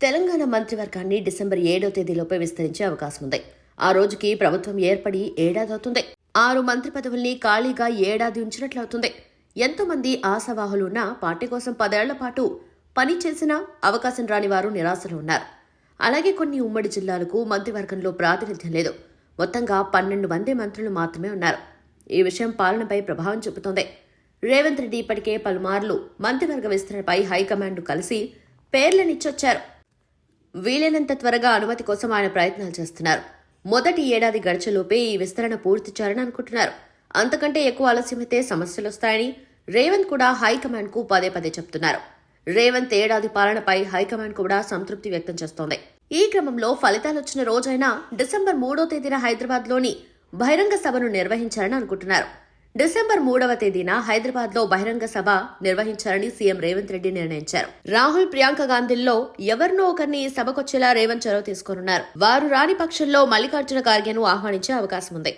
Telangana మంత్రివర్గాన్ని December 7వ తేదీలోపే విస్తరించే అవకాశం ఉంది. ఆ రోజుకి ప్రభుత్వం ఏర్పడి ఏడాదవుతుంది. 6 మంత్రి పదవుల్ని ఖాళీగా ఏడాది ఉంచినట్లవుతుంది. ఎంతో మంది ఆశావాహులున్నా పార్టీ కోసం 10 ఏళ్ల పాటు పని చేసినా అవకాశం రాని వారు నిరాశలో ఉన్నారు. అలాగే కొన్ని ఉమ్మడి జిల్లాలకు మంత్రివర్గంలో ప్రాతినిధ్యం లేదు. మొత్తంగా 12 మంది మంత్రులు మాత్రమే ఉన్నారు. ఈ విషయం పాలనపై ప్రభావం చూపుతోంది. రేవంత్ రెడ్డి ఇప్పటికే పలుమార్లు మంత్రివర్గ విస్తరణపై హైకమాండ్ కలిసి పేర్లనిచ్చొచ్చారు. వీలైనంత త్వరగా అనుమతి కోసం ఆయన ప్రయత్నాలు చేస్తున్నారు. మొదటి ఏడాది గడిచేలోపే ఈ విస్తరణ పూర్తి చేయాలని అనుకుంటున్నారు. అంతకంటే ఎక్కువ ఆలస్యమైతే సమస్యలొస్తాయని రేవంత్ కూడా హైకమాండ్ కు పదే పదే చెప్తున్నారు. రేవంత్ ఏడాది పాలనపై హైకమాండ్ కూడా సంతృప్తి వ్యక్తం చేస్తోంది. ఈ క్రమంలో ఫలితాలొచ్చిన రోజైన డిసెంబర్ 3వ తేదీన హైదరాబాద్లోని బహిరంగ సభను నిర్వహించాలని అనుకుంటున్నారు. డిసెంబర్ 3వ తేదీన హైదరాబాద్ లో బహిరంగ సభ నిర్వహించాలని సీఎం రేవంత్ రెడ్డి నిర్ణయించారు. రాహుల్, ప్రియాంక గాంధీల్లో ఎవరినో ఒకరిని సభకొచ్చేలా రేవంత్ చొరవ తీసుకోనున్నారు. వారు రాని పక్షంలో మల్లికార్జున ఖార్గేను ఆహ్వానించే అవకాశం ఉంది.